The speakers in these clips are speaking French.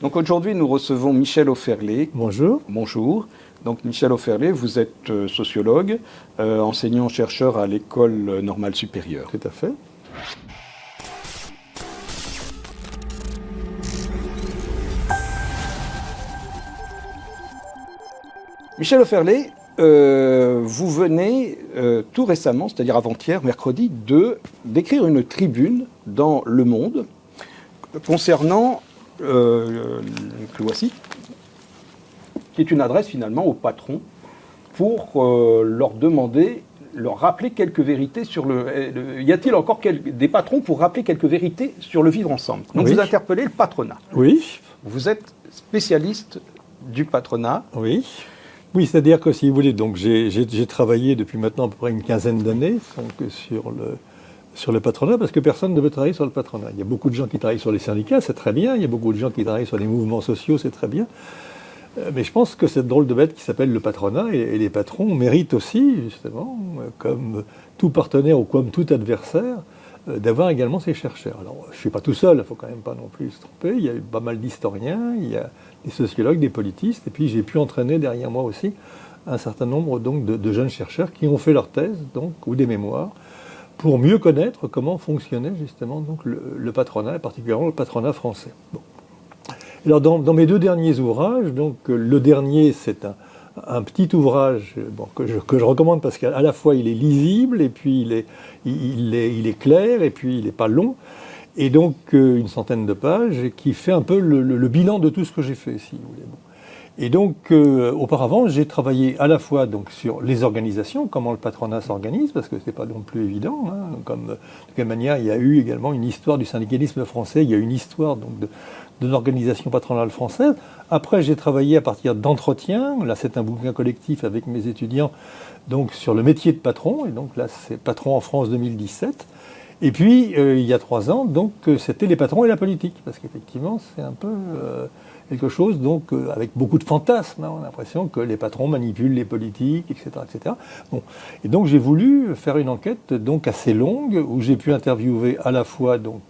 Donc aujourd'hui, nous recevons Michel Offerlé. Bonjour. Bonjour. Donc Michel Offerlé, vous êtes sociologue, enseignant-chercheur à l'École normale supérieure. Tout à fait. Michel Offerlé, vous venez tout récemment, c'est-à-dire avant-hier, mercredi, d'écrire une tribune dans Le Monde concernant le voici, qui est une adresse finalement aux patrons pour leur demander, leur rappeler quelques vérités sur y a-t-il encore des patrons pour rappeler quelques vérités sur le vivre ensemble? Donc vous interpellez le patronat. Oui. Vous êtes spécialiste du patronat. Oui. Oui, c'est-à-dire que si vous voulez, donc j'ai travaillé depuis maintenant à peu près une quinzaine d'années sur le patronat, parce que personne ne veut travailler sur le patronat. Il y a beaucoup de gens qui travaillent sur les syndicats, c'est très bien. Il y a beaucoup de gens qui travaillent sur les mouvements sociaux, c'est très bien. Mais je pense que cette drôle de bête qui s'appelle le patronat et les patrons méritent aussi, justement, comme tout partenaire ou comme tout adversaire, d'avoir également ses chercheurs. Alors, je ne suis pas tout seul, il ne faut quand même pas non plus se tromper. Il y a eu pas mal d'historiens, il y a des sociologues, des politistes, et puis j'ai pu entraîner derrière moi aussi un certain nombre donc, de jeunes chercheurs qui ont fait leur thèse donc, ou des mémoires pour mieux connaître comment fonctionnait justement donc, le patronat, et particulièrement le patronat français. Bon. Alors dans mes deux derniers ouvrages, donc le dernier c'est un petit ouvrage que je recommande parce qu'à la fois il est lisible et puis il est clair et puis il n'est pas long, et donc une centaine de pages qui fait un peu le bilan de tout ce que j'ai fait, si vous voulez. Bon. Et donc auparavant j'ai travaillé à la fois donc, sur les organisations, comment le patronat s'organise, parce que c'est pas non plus évident, hein, comme de quelle manière il y a eu également une histoire du syndicalisme français, il y a une histoire donc de l'organisation patronale française. Après, j'ai travaillé à partir d'entretiens. Là, c'est un bouquin collectif avec mes étudiants donc, sur le métier de patron. Et donc là, c'est Patron en France 2017. Et puis, il y a 3 ans, donc, c'était les patrons et la politique. Parce qu'effectivement, c'est un peu quelque chose, donc, avec beaucoup de fantasmes. Hein, on a l'impression que les patrons manipulent les politiques, etc. etc. Bon. Et donc, j'ai voulu faire une enquête donc, assez longue où j'ai pu interviewer à la fois donc,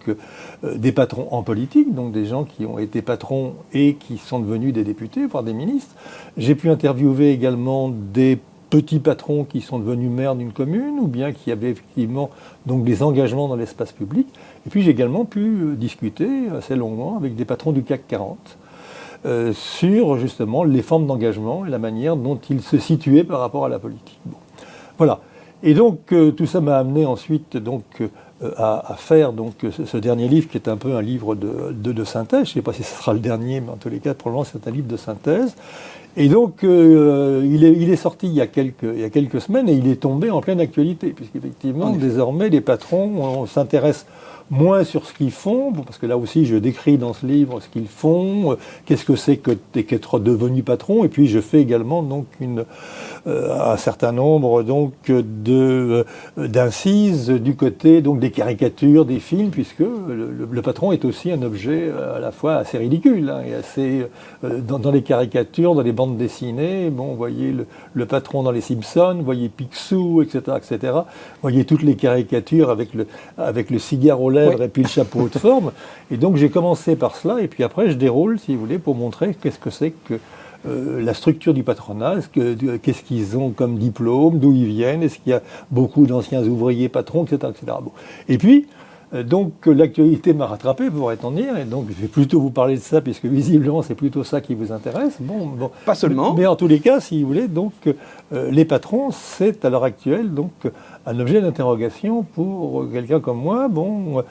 des patrons en politique, donc des gens qui ont été patrons et qui sont devenus des députés, voire des ministres. J'ai pu interviewer également des petits patrons qui sont devenus maires d'une commune ou bien qui avaient effectivement donc, des engagements dans l'espace public. Et puis j'ai également pu discuter assez longuement avec des patrons du CAC 40 sur justement les formes d'engagement et la manière dont ils se situaient par rapport à la politique. Bon. Voilà. Et donc tout ça m'a amené ensuite donc, à faire donc, ce dernier livre qui est un peu un livre de synthèse. Je ne sais pas si ce sera le dernier, mais en tous les cas, probablement c'est un livre de synthèse. Et donc, il est sorti il y a quelques semaines et il est tombé en pleine actualité, puisqu'effectivement, désormais, les patrons, on s'intéresse moins sur ce qu'ils font, parce que là aussi, je décris dans ce livre ce qu'ils font, qu'est-ce que c'est qu'être devenu patron, et puis je fais également donc un certain nombre donc d'incises du côté donc des caricatures, des films, puisque le patron est aussi un objet à la fois assez ridicule, hein, et assez dans les caricatures, dans les bandes dessinées. Bon, vous voyez le patron dans les Simpsons, vous voyez Picsou, etc., etc. Vous voyez toutes les caricatures avec le cigare au lèvres et puis le chapeau de forme. Et donc j'ai commencé par cela, et puis après je déroule, si vous voulez, pour montrer qu'est-ce que c'est que la structure du patronat, qu'est-ce qu'ils ont comme diplôme, d'où ils viennent, est-ce qu'il y a beaucoup d'anciens ouvriers patrons, etc. etc. Bon. Et puis, donc l'actualité m'a rattrapé, pour être en dire, et donc je vais plutôt vous parler de ça, puisque visiblement c'est plutôt ça qui vous intéresse. Bon, pas seulement. Mais en tous les cas, si vous voulez, donc les patrons, c'est à l'heure actuelle donc un objet d'interrogation pour quelqu'un comme moi, bon,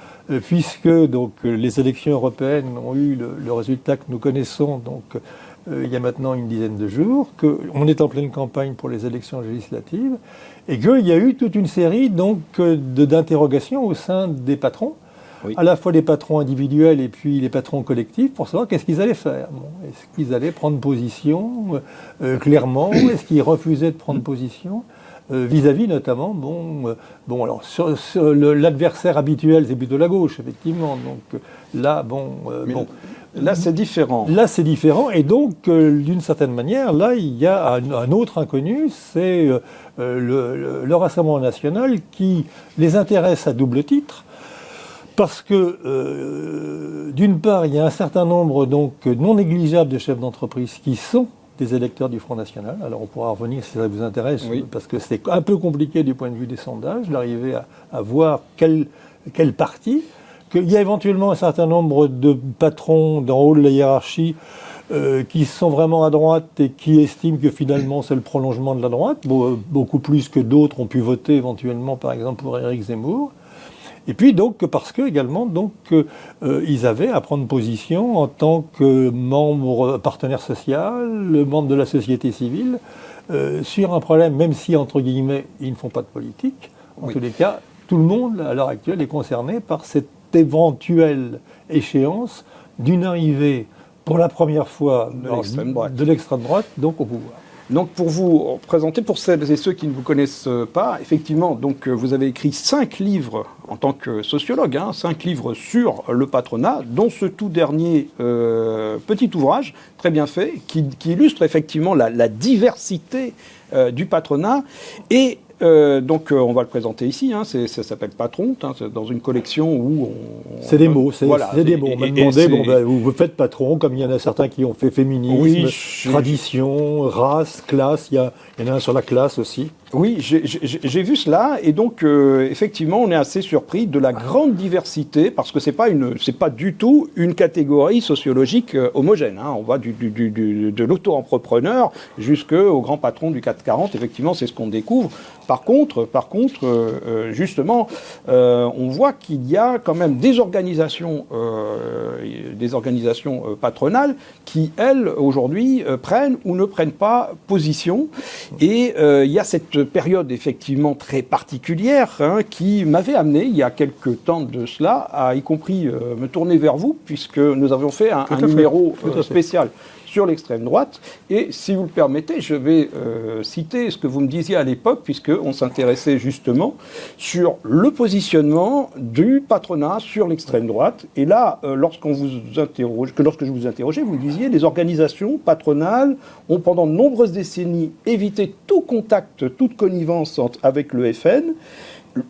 puisque donc les élections européennes ont eu le résultat que nous connaissons donc il y a maintenant une dizaine de jours, qu'on est en pleine campagne pour les élections législatives, et qu'il y a eu toute une série donc d'interrogations au sein des patrons, à la fois les patrons individuels et puis les patrons collectifs, pour savoir qu'est-ce qu'ils allaient faire. Bon, est-ce qu'ils allaient prendre position clairement, est-ce qu'ils refusaient de prendre position vis-à-vis notamment, alors sur l'adversaire habituel, c'est plutôt la gauche, effectivement. Donc là, là, c'est différent. Là, c'est différent, et donc, d'une certaine manière, là, il y a un autre inconnu, c'est le Rassemblement national qui les intéresse à double titre. Parce que, d'une part, il y a un certain nombre donc non négligeable de chefs d'entreprise qui sont des électeurs du Front National. Alors on pourra revenir si ça vous intéresse, Oui. parce que c'est un peu compliqué du point de vue des sondages, d'arriver à voir quel parti. Qu'il y a éventuellement un certain nombre de patrons d'en haut de la hiérarchie qui sont vraiment à droite et qui estiment que finalement c'est le prolongement de la droite, beaucoup plus que d'autres ont pu voter éventuellement par exemple pour Éric Zemmour. Et puis donc parce que également donc ils avaient à prendre position en tant que membre partenaire social, membre de la société civile, sur un problème, même si entre guillemets ils ne font pas de politique. En tous les cas, tout le monde à l'heure actuelle est concerné par cette éventuelle échéance d'une arrivée pour la première fois de l'extrême droite donc au pouvoir. Donc pour vous présenter, pour celles et ceux qui ne vous connaissent pas, effectivement, donc vous avez écrit 5 livres en tant que sociologue, 5 livres sur le patronat, dont ce tout dernier petit ouvrage, très bien fait, qui illustre effectivement la diversité du patronat. Et donc on va le présenter ici, ça s'appelle Patron, c'est dans une collection où c'est des mots, c'est des mots. On m'a demandé, vous faites patron, comme il y en a certains qui ont fait féminisme, tradition, race, classe, il y en a un sur la classe aussi. Oui, j'ai vu cela, et donc effectivement on est assez surpris de la grande diversité, parce que c'est pas du tout une catégorie sociologique homogène. On va de l'auto-entrepreneur jusqu'au grand patron du 440, effectivement c'est ce qu'on découvre. Par contre, justement, on voit qu'il y a quand même des organisations patronales qui, elles, aujourd'hui, prennent ou ne prennent pas position. Et il y a cette période, effectivement, très particulière qui m'avait amené, il y a quelques temps de cela, à y compris me tourner vers vous, puisque nous avions fait un numéro spécial sur l'extrême droite. Et si vous le permettez, je vais citer ce que vous me disiez à l'époque, puisqu'on s'intéressait justement sur le positionnement du patronat sur l'extrême droite. Et là, lorsque je vous interrogeais, vous disiez les organisations patronales ont pendant de nombreuses décennies évité tout contact, toute connivence avec le FN,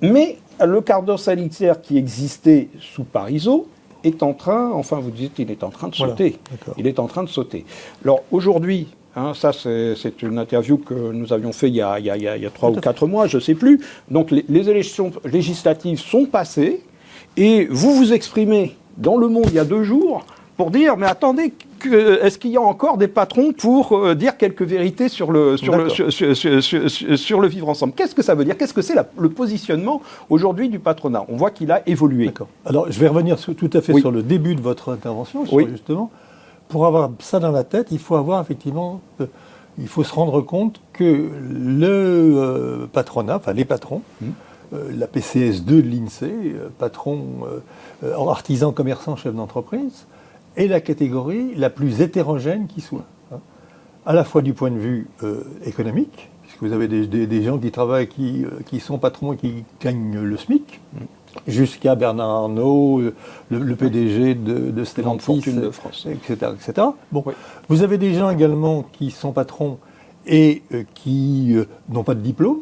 mais le cordon sanitaire qui existait sous Parisot est en train, enfin vous dites qu'il est en train de sauter. Voilà, il est en train de sauter. Alors aujourd'hui, ça c'est une interview que nous avions fait il y a 3 ou 4 mois, je ne sais plus. Donc les élections législatives sont passées et vous vous exprimez dans Le Monde il y a 2 jours pour dire, mais attendez, est-ce qu'il y a encore des patrons pour dire quelques vérités sur le vivre ensemble? Qu'est-ce que ça veut dire? Qu'est-ce que c'est le positionnement aujourd'hui du patronat? On voit qu'il a évolué. D'accord. Alors, je vais revenir tout à fait sur le début de votre intervention, justement. Pour avoir ça dans la tête, il faut avoir effectivement, il faut se rendre compte que le patronat, enfin les patrons, la PCS2 de l'INSEE, patron, artisan, commerçant, chef d'entreprise, est la catégorie la plus hétérogène qui soit, à la fois du point de vue économique, puisque vous avez des gens qui travaillent, qui sont patrons et qui gagnent le SMIC, jusqu'à Bernard Arnault, le PDG de Stellantis, de France, etc. Bon, vous avez des gens également qui sont patrons et qui n'ont pas de diplôme,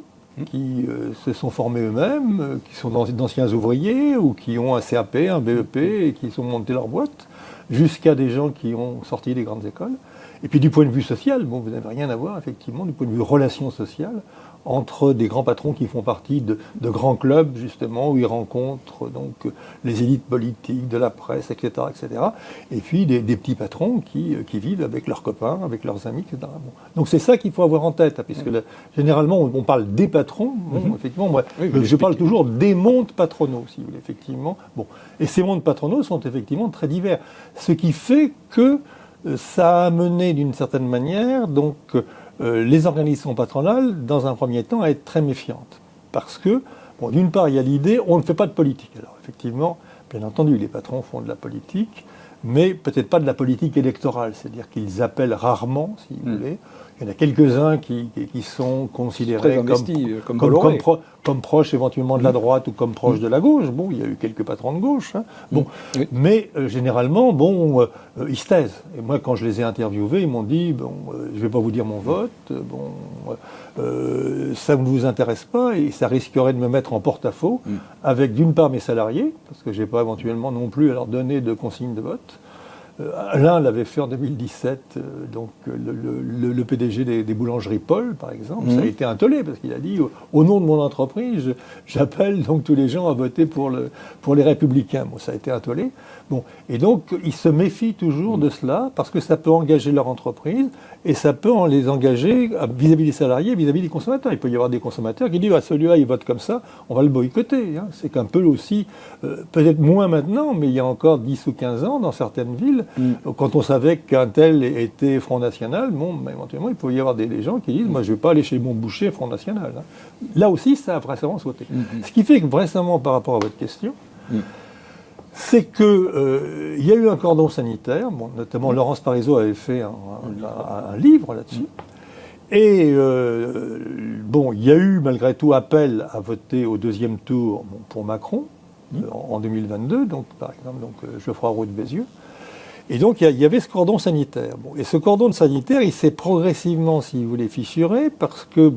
qui se sont formés eux-mêmes, qui sont d'anciens ouvriers ou qui ont un CAP, un BEP et qui sont montés leur boîte, jusqu'à des gens qui ont sorti des grandes écoles. Et puis du point de vue social, vous n'avez rien à voir effectivement du point de vue relation sociale entre des grands patrons qui font partie de grands clubs justement où ils rencontrent donc les élites politiques, de la presse, etc. Et puis des petits patrons qui vivent avec leurs copains, avec leurs amis, etc. Bon. Donc c'est ça qu'il faut avoir en tête, puisque généralement on parle des patrons, effectivement, moi, je parle toujours des mondes patronaux, si vous voulez, effectivement. Bon. Et ces mondes patronaux sont effectivement très divers. Ce qui fait que ça a amené d'une certaine manière donc les organisations patronales, dans un premier temps, à être très méfiantes. Parce que, d'une part, il y a l'idée, on ne fait pas de politique. Alors, effectivement, bien entendu, les patrons font de la politique, mais peut-être pas de la politique électorale. C'est-à-dire qu'ils appellent rarement, si vous voulez. Il Il y en a quelques-uns qui sont considérés comme proches éventuellement de la droite ou comme proches de la gauche. Bon, il y a eu quelques patrons de gauche. Hein. Bon, mais généralement, ils se taisent. Et moi, quand je les ai interviewés, ils m'ont dit je ne vais pas vous dire mon vote. Ça ne vous intéresse pas et ça risquerait de me mettre en porte-à-faux avec d'une part mes salariés, parce que je n'ai pas éventuellement non plus à leur donner de consignes de vote. L'un l'avait fait en 2017, donc le PDG des boulangeries Paul, par exemple, ça a été un tollé, parce qu'il a dit, au nom de mon entreprise, j'appelle donc tous les gens à voter pour les Républicains. Bon, ça a été un tollé. Bon, et donc, ils se méfient toujours de cela, parce que ça peut engager leur entreprise, et ça peut les engager vis-à-vis des salariés, vis-à-vis des consommateurs. Il peut y avoir des consommateurs qui disent, celui-là, il vote comme ça, on va le boycotter. Hein. C'est qu'un peu aussi, peut-être moins maintenant, mais il y a encore 10 ou 15 ans, dans certaines villes, quand on savait qu'un tel était Front National, éventuellement, il pouvait y avoir des gens qui disent, moi, je ne vais pas aller chez mon boucher Front National. Hein. Là aussi, ça a récemment sauté. Ce qui fait que, récemment, par rapport à votre question, c'est qu'il y a eu un cordon sanitaire, notamment Laurence Parisot avait fait un livre là-dessus, et il y a eu malgré tout appel à voter au deuxième tour pour Macron, en 2022, donc par exemple Geoffroy Roux de Bézieux. Et donc, il y avait ce cordon sanitaire. Et ce cordon sanitaire, il s'est progressivement, si vous voulez, fissuré, parce que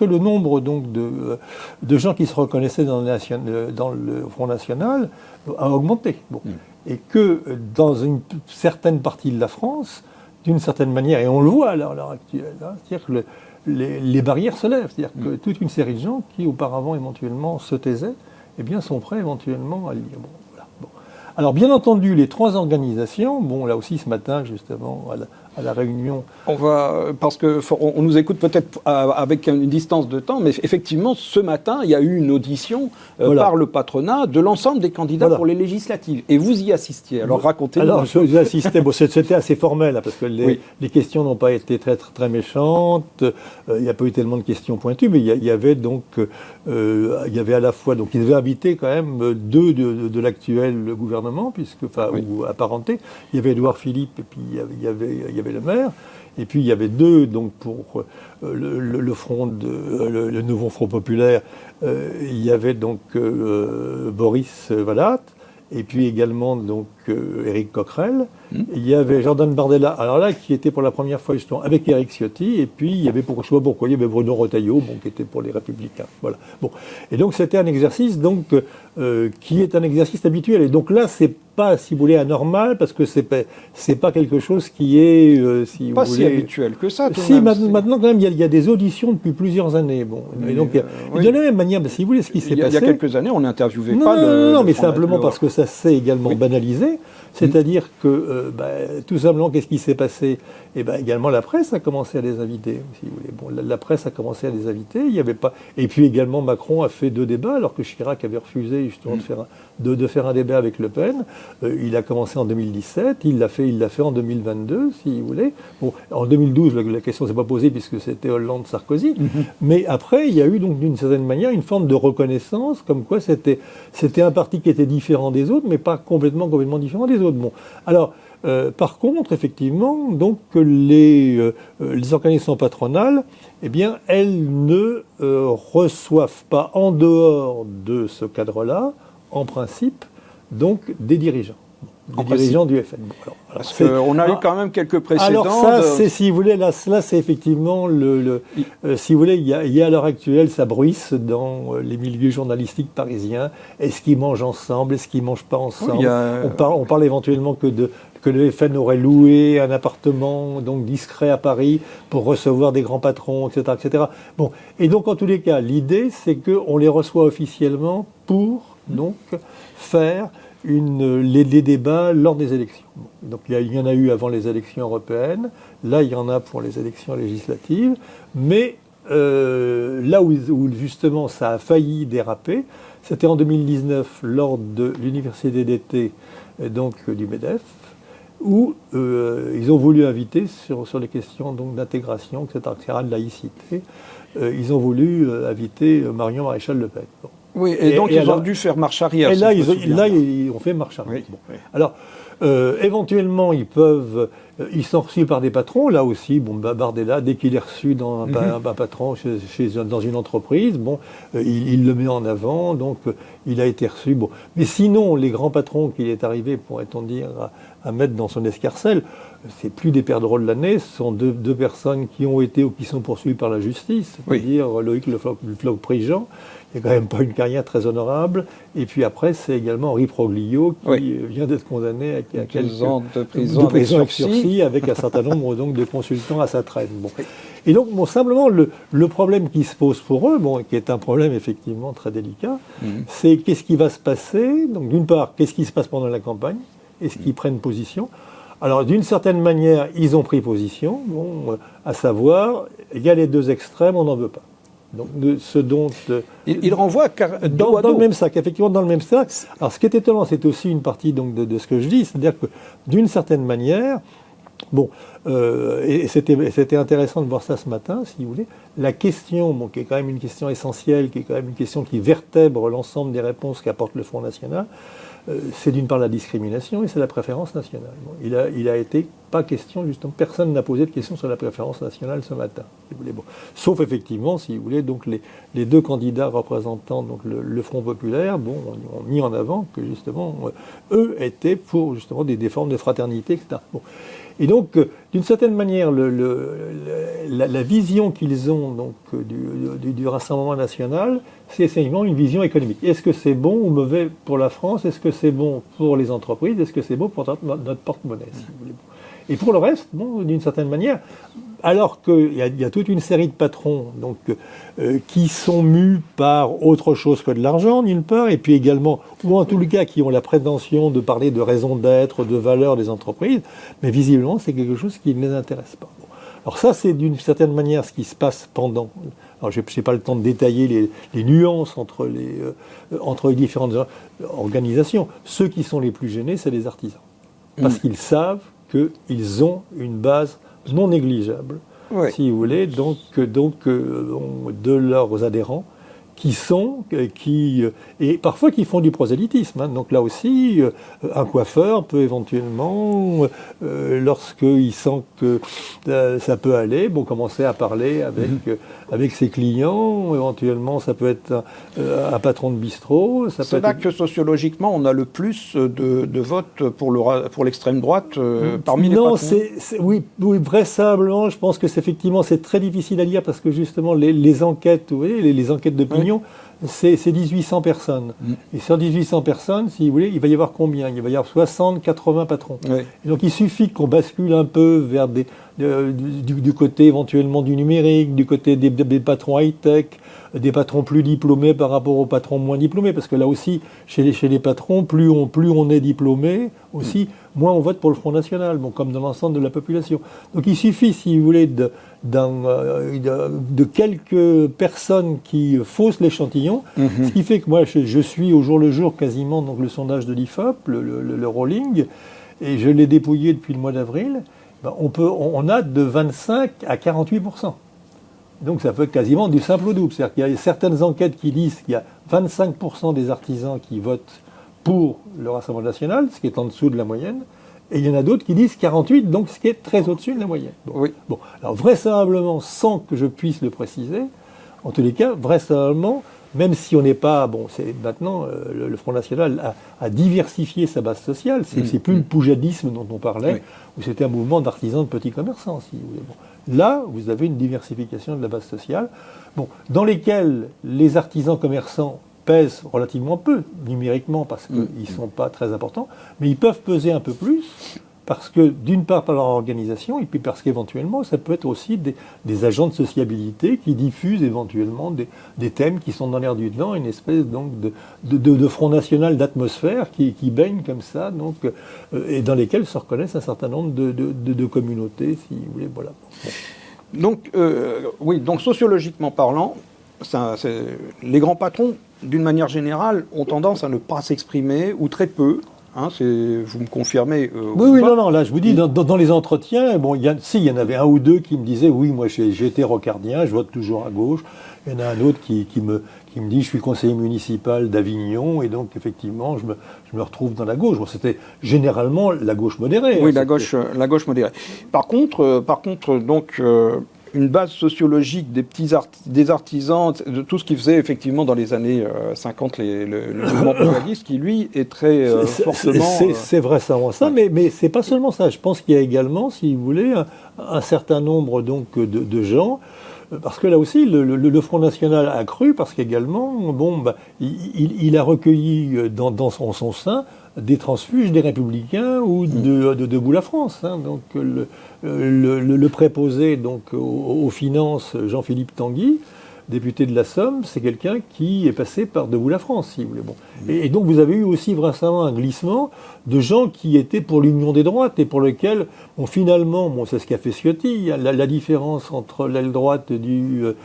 le nombre donc, de gens qui se reconnaissaient dans le Front National a augmenté. Et que dans une certaine partie de la France, d'une certaine manière, et on le voit à l'heure actuelle, c'est-à-dire que les barrières se lèvent. C'est-à-dire que toute une série de gens qui, auparavant, éventuellement, se taisaient, sont prêts éventuellement à le dire. Alors, bien entendu, les trois organisations, là aussi ce matin, justement, à la réunion... parce qu'on nous écoute peut-être avec une distance de temps, mais effectivement, ce matin, il y a eu une audition par le patronat de l'ensemble des candidats pour les législatives. Et vous y assistiez. Alors, racontez-nous. Alors, j'y assistais. C'était assez formel, parce que les questions n'ont pas été très, très, très méchantes. Il n'y a pas eu tellement de questions pointues, mais il y avait donc... il y avait à la fois... Donc, ils devaient inviter quand même deux de l'actuel gouvernement, ou apparenté. Il y avait Édouard Philippe, et puis il y avait le maire. Et puis il y avait deux, donc pour le nouveau Front populaire, il y avait donc Boris Vallat, et puis également donc Éric Coquerel. Il y avait Jordan Bardella, alors là, qui était pour la première fois justement avec Éric Ciotti, et puis il y avait, je ne sais pas pourquoi, il y avait Bruno Retailleau, qui était pour les Républicains. Voilà. Et donc c'était un exercice donc, qui est un exercice habituel. Et donc là, c'est pas, si vous voulez, anormal, parce que c'est pas quelque chose qui est, si pas vous si voulez... habituel que ça. Maintenant, quand même, il y a des auditions depuis plusieurs années. Et donc, de la même manière, si vous voulez, ce qui s'est passé... Il y a quelques années, on n'interviewait pas le mais simplement parce que ça s'est également banalisé. C'est-à-dire que, tout simplement, qu'est-ce qui s'est passé ? Également, la presse a commencé à les inviter, si vous voulez. La presse a commencé à les inviter. Il y avait pas... Et puis également, Macron a fait 2 débats, alors que Chirac avait refusé justement de faire un débat avec Le Pen. Il a commencé en 2017, il l'a fait en 2022, si vous voulez. En 2012, la question ne s'est pas posée puisque c'était Hollande-Sarkozy. Mais après, il y a eu donc d'une certaine manière une forme de reconnaissance, comme quoi c'était un parti qui était différent des autres, mais pas complètement différent des autres. Alors, par contre, effectivement, donc les organisations patronales, elles ne reçoivent pas en dehors de ce cadre-là, en principe, donc des dirigeants. Des dirigeants du FN. Parce qu'on a eu quand même quelques précédents. Alors ça, c'est, si vous voulez, là c'est effectivement si vous voulez, il y a à l'heure actuelle, ça bruisse dans les milieux journalistiques parisiens. Est-ce qu'ils mangent ensemble? Est-ce qu'ils mangent pas ensemble? On parle éventuellement que le FN aurait loué un appartement donc discret à Paris pour recevoir des grands patrons, etc., etc. Et donc en tous les cas, l'idée c'est qu'on les reçoit officiellement pour donc faire les débats lors des élections. Donc il y en a eu avant les élections européennes, là il y en a pour les élections législatives, mais là où justement ça a failli déraper, c'était en 2019 lors de l'université d'été donc du MEDEF, où ils ont voulu inviter sur les questions donc d'intégration, etc., de laïcité, ils ont voulu inviter Marion Maréchal Le Pen. Oui, et donc ils ont dû faire marche arrière. Et là, ils ont fait marche arrière. Alors, éventuellement, ils peuvent Ils sont reçus par des patrons, là aussi. Bon, Bardella, dès qu'il est reçu dans un patron dans une entreprise, bon, il le met en avant, donc il a été reçu. Bon. Mais sinon, les grands patrons qu'il est arrivé, pourrait-on dire, à mettre dans son escarcelle, c'est plus des perdreaux de l'année, ce sont deux personnes qui ont été ou qui sont poursuivies par la justice, c'est-à-dire Loïc Le Floch-Prigent, qui n'a quand même pas une carrière très honorable, et puis après c'est également Henri Proglio qui vient d'être condamné à quelques ans de prison avec sursis, avec un certain nombre donc, de consultants à sa traîne. Bon. Et donc simplement le problème qui se pose pour eux, qui est un problème effectivement très délicat, c'est qu'est-ce qui va se passer. Donc d'une part, qu'est-ce qui se passe pendant la campagne? Est-ce qu'ils prennent position? Alors, d'une certaine manière, ils ont pris position, à savoir, il y a les deux extrêmes, on n'en veut pas. Donc, ce dont... Il renvoie dans le même sac, effectivement, dans le même sac. Alors, ce qui est étonnant, c'est aussi une partie donc, de ce que je dis, c'est-à-dire que, d'une certaine manière, et c'était intéressant de voir ça ce matin, si vous voulez, la question, qui est quand même une question essentielle, qui est quand même une question qui vertèbre l'ensemble des réponses qu'apporte le Front National, c'est d'une part la discrimination et c'est la préférence nationale. Il a été pas question, justement, personne n'a posé de question sur la préférence nationale ce matin, si vous voulez. Sauf effectivement, si vous voulez, donc les deux candidats représentant donc le Front populaire, ont mis en avant que justement, eux étaient pour justement des formes de fraternité, etc. Et donc, d'une certaine manière, la vision qu'ils ont donc, du Rassemblement national, c'est essentiellement une vision économique. Est-ce que c'est bon ou mauvais pour la France? Est-ce que c'est bon pour les entreprises? Est-ce que c'est bon pour notre porte-monnaie, si vous voulez? Et pour le reste, d'une certaine manière, alors qu'il y a toute une série de patrons donc, qui sont mus par autre chose que de l'argent, d'une part, et puis également, ou en tout cas qui ont la prétention de parler de raison d'être, de valeur des entreprises, mais visiblement, c'est quelque chose qui ne les intéresse pas. Alors ça, c'est d'une certaine manière ce qui se passe pendant. Alors je n'ai pas le temps de détailler les nuances entre les différentes organisations. Ceux qui sont les plus gênés, c'est les artisans. Parce qu'ils savent qu'ils ont une base non négligeable, si vous voulez, donc de leurs adhérents, et parfois qui font du prosélytisme. Donc là aussi, un coiffeur peut éventuellement, lorsqu'il sent que ça peut aller, commencer à parler avec ses clients. Éventuellement, ça peut être un patron de bistrot. C'est là que sociologiquement, on a le plus de votes pour l'extrême droite parmi les patrons. Oui, vraisemblablement, je pense que effectivement, c'est très difficile à dire parce que justement, les enquêtes, vous voyez, les enquêtes d'opinion, c'est 1800 personnes. Et sur 1800 personnes, si vous voulez, il va y avoir combien? Il va y avoir 60, 80 patrons. Et donc il suffit qu'on bascule un peu vers du côté éventuellement du numérique, du côté des patrons high-tech, des patrons plus diplômés par rapport aux patrons moins diplômés, parce que là aussi, chez les patrons, plus on est diplômé, aussi, moins on vote pour le Front National, comme dans l'ensemble de la population. Donc il suffit, si vous voulez, de quelques personnes qui faussent l'échantillon, ce qui fait que moi, je suis au jour le jour quasiment donc, le sondage de l'IFOP, le rolling, et je l'ai dépouillé depuis le mois d'avril, on a de 25 à 48%. Donc ça peut être quasiment du simple au double. C'est-à-dire qu'il y a certaines enquêtes qui disent qu'il y a 25% des artisans qui votent pour le Rassemblement national, ce qui est en dessous de la moyenne, et il y en a d'autres qui disent 48%, donc ce qui est très au-dessus de la moyenne. Alors vraisemblablement, sans que je puisse le préciser, en tous les cas, vraisemblablement, même si on n'est pas... c'est maintenant, le Front National a diversifié sa base sociale. C'est plus le poujadisme dont on parlait, où c'était un mouvement d'artisans de petits commerçants, si vous voulez. Là, vous avez une diversification de la base sociale, dans lesquelles les artisans commerçants pèsent relativement peu, numériquement, parce qu'ils ne sont pas très importants, mais ils peuvent peser un peu plus, parce que, d'une part, par leur organisation, et puis parce qu'éventuellement, ça peut être aussi des agents de sociabilité qui diffusent éventuellement des thèmes qui sont dans l'air du temps, une espèce donc de front national d'atmosphère qui baigne comme ça, donc, et dans lesquels se reconnaissent un certain nombre de communautés, si vous voulez, voilà. Donc, donc sociologiquement parlant, les grands patrons, d'une manière générale, ont tendance à ne pas s'exprimer, ou très peu. Vous me confirmez non, là je vous dis, dans les entretiens, il y en avait un ou deux qui me disaient, oui, moi j'ai été rocardien, je vote toujours à gauche, Il y en a un autre qui me dit, je suis conseiller municipal d'Avignon, et donc effectivement, je me retrouve dans la gauche. Bon, c'était généralement la gauche modérée. Oui, la gauche modérée. Par contre, donc, une base sociologique des artisans, de tout ce qui faisait effectivement dans les années 50 le mouvement pluraliste, qui lui est très fortement... C'est vraiment ça, mais c'est pas seulement ça. Je pense qu'il y a également, si vous voulez, un certain nombre donc de gens, parce que là aussi, le Front National a cru, parce qu'également, il a recueilli dans son sein des transfuges des Républicains ou de Debout la France. Hein. Donc le préposé donc aux finances, Jean-Philippe Tanguy, député de la Somme, c'est quelqu'un qui est passé par Debout la France, si vous voulez. Bon. Et donc vous avez eu aussi récemment un glissement de gens qui étaient pour l'union des droites et pour lequel, finalement, c'est ce qu'a fait Ciotti, la différence entre l'aile droite des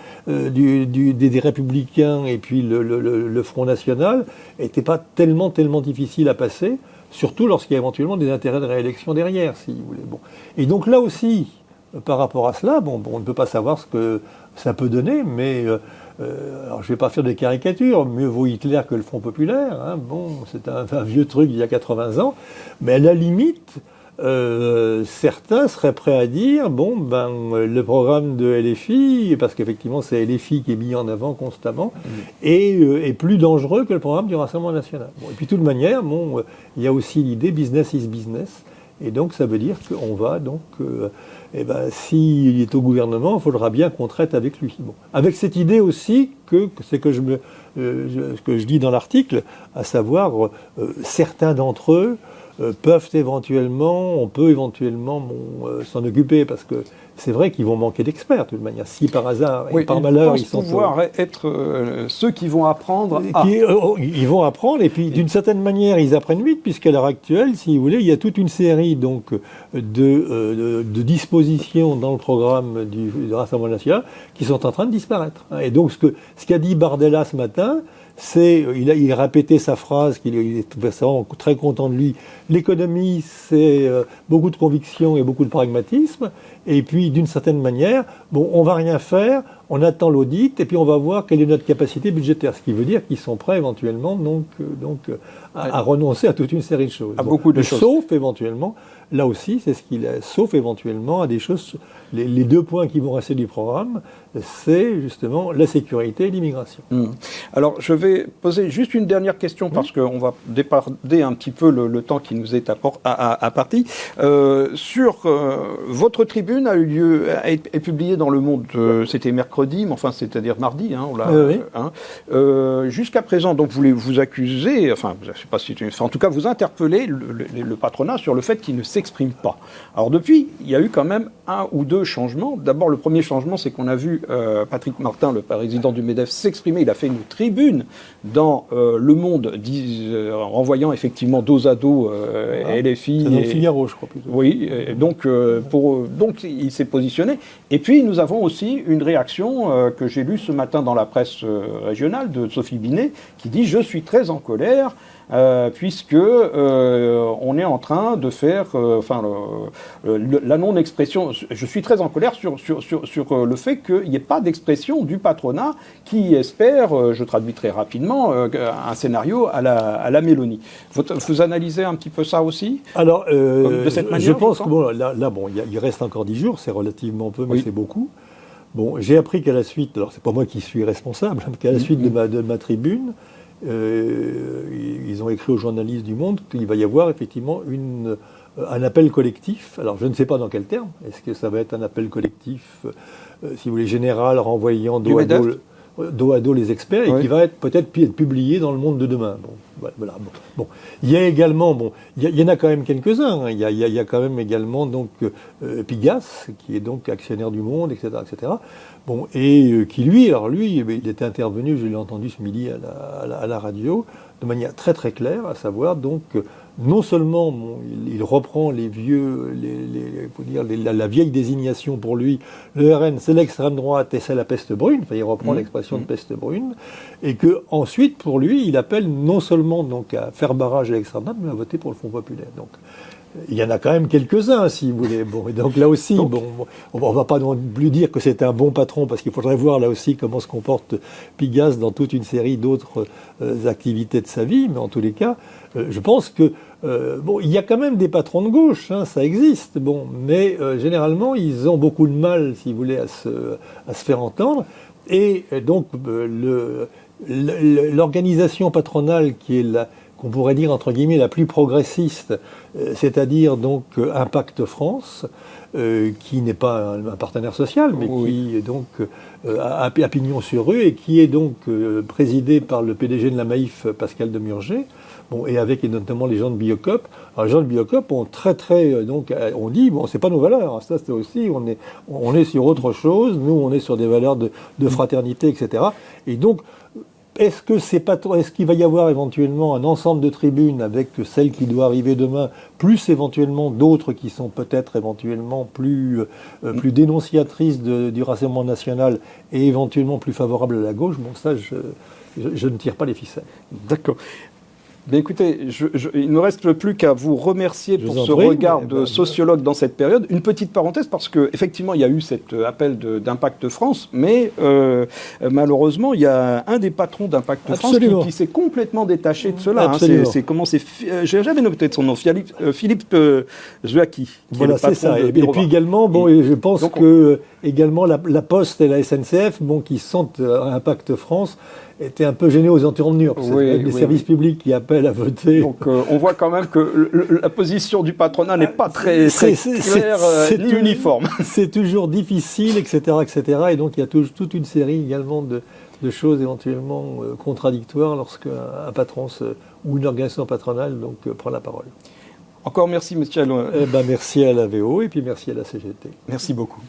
Républicains et puis le Front National n'était pas tellement difficile à passer, surtout lorsqu'il y a éventuellement des intérêts de réélection derrière, si vous voulez. Bon. Et donc là aussi, par rapport à cela, on ne peut pas savoir ce que ça peut donner, mais alors je ne vais pas faire des caricatures, mieux vaut Hitler que le Front populaire, hein, c'est un vieux truc d'il y a 80 ans, mais à la limite, certains seraient prêts à dire, le programme de LFI, parce qu'effectivement c'est LFI qui est mis en avant constamment, est plus dangereux que le programme du Rassemblement national. Bon, et puis de toute manière, il y a aussi l'idée business is business, et donc ça veut dire qu'on va donc... s'il est au gouvernement, il faudra bien qu'on traite avec lui. Bon. Avec cette idée aussi que c'est que je dis dans l'article, à savoir certains d'entre eux on peut éventuellement s'en occuper, parce que c'est vrai qu'ils vont manquer d'experts de toute manière. Si par hasard et par malheur ils sont pouvoir être ceux qui vont apprendre ils vont apprendre, et puis d'une certaine manière ils apprennent vite, puisqu'à l'heure actuelle, si vous voulez, il y a toute une série donc de dispositions dans le programme du Rassemblement national qui sont en train de disparaître. Et donc ce qu'a dit Bardella ce matin, il a répété sa phrase, qu'il est vraiment très content de lui. L'économie, c'est beaucoup de conviction et beaucoup de pragmatisme. Et puis, d'une certaine manière, on va rien faire, on attend l'audit, et puis on va voir quelle est notre capacité budgétaire. Ce qui veut dire qu'ils sont prêts éventuellement à renoncer à toute une série de choses. À beaucoup de choses. Sauf éventuellement, là aussi, c'est ce qu'il est, sauf éventuellement à des choses. Les deux points qui vont rester du programme, c'est justement la sécurité et l'immigration. Alors, je vais poser juste une dernière question, parce qu'on va déparder un petit peu le temps qui nous est imparti. Votre tribune a eu lieu, est publiée dans Le Monde, c'était mercredi, mais enfin, c'est-à-dire mardi, jusqu'à présent, donc vous accusez, enfin, je ne sais pas si en tout cas, vous interpellez le patronat sur le fait qu'il ne s'exprime pas. Alors depuis, il y a eu quand même un ou deux changements. D'abord, le premier changement, c'est qu'on a vu Patrick Martin, le président du MEDEF, s'exprimer. Il a fait une tribune dans Le Monde, renvoyant effectivement dos à dos LFI. C'est dans le Figaro, je crois plutôt. Oui, et donc il s'est positionné. Et puis nous avons aussi une réaction que j'ai lue ce matin dans la presse régionale de Sophie Binet, qui dit « Je suis très en colère ». Puisque on est en train de faire la non-expression. Je suis très en colère sur le fait qu'il n'y ait pas d'expression du patronat qui espère, je traduis très rapidement, un scénario à la Mélanie. Vous analysez un petit peu ça aussi? Alors, de cette manière, je pense que il reste encore 10 jours, c'est relativement peu, mais c'est beaucoup. J'ai appris qu'à la suite, alors c'est pas moi qui suis responsable, qu'à la suite de ma tribune, ils ont écrit aux journalistes du Monde qu'il va y avoir effectivement un appel collectif. Alors je ne sais pas dans quel terme. Est-ce que ça va être un appel collectif, si vous voulez, général, renvoyant dos à dos les experts, et qui va peut-être être publié dans Le Monde de demain. Il y a également, il y en a quand même quelques-uns. Hein. Il y a quand même également donc Pigasse, qui est donc actionnaire du Monde, etc., etc. Qui lui, il était intervenu, je l'ai entendu ce midi à la radio, de manière très très claire, à savoir donc non seulement il reprend la vieille désignation pour lui, le RN c'est l'extrême droite et c'est la peste brune, il reprend l'expression de peste brune, et que ensuite pour lui il appelle non seulement donc à faire barrage à l'extrême droite, mais à voter pour le Front populaire. Donc il y en a quand même quelques-uns, si vous voulez. Bon, et donc là aussi, on ne va pas non plus dire que c'est un bon patron, parce qu'il faudrait voir là aussi comment se comporte Pigasse dans toute une série d'autres activités de sa vie. Mais en tous les cas, je pense que il y a quand même des patrons de gauche, hein, ça existe. Bon, mais généralement, ils ont beaucoup de mal, si vous voulez, à se faire entendre. Et donc, l'organisation patronale qui est qu'on pourrait dire entre guillemets la plus progressiste, c'est-à-dire donc Impact France, qui n'est pas un partenaire social, mais qui est donc à pignon sur rue et qui est donc présidé par le PDG de la Maïf, Pascal Demurger, et avec notamment les gens de Biocop. Alors, les gens de Biocop ont donc on dit c'est pas nos valeurs, hein, ça c'est aussi on est sur autre chose, nous on est sur des valeurs de fraternité, etc. Et donc est-ce qu'il va y avoir éventuellement un ensemble de tribunes avec celle qui doit arriver demain, plus éventuellement d'autres qui sont peut-être éventuellement plus dénonciatrices du Rassemblement national et éventuellement plus favorables à la gauche? Bon, ça, je ne tire pas les ficelles. D'accord. Mais écoutez, il ne reste plus qu'à vous remercier pour ce regard de sociologue dans cette période. Une petite parenthèse, parce qu'effectivement, il y a eu cet appel d'Impact France, mais malheureusement, il y a un des patrons d'Impact France qui s'est complètement détaché de cela. J'ai jamais noté de son nom, Philippe Joachim. Voilà, c'est ça. Et puis également, je pense que également la Poste et la SNCF, qui sentent Impact France, étaient un peu gênés aux entournures. C'est les services publics qui appellent à voter. Donc on voit quand même que la position du patronat n'est pas très claire ni uniforme. C'est toujours difficile, etc., etc. Et donc il y a toute une série également de choses éventuellement contradictoires lorsqu'un patron ou une organisation patronale prend la parole. Encore merci, monsieur. Merci à la VO et puis merci à la CGT. Merci beaucoup.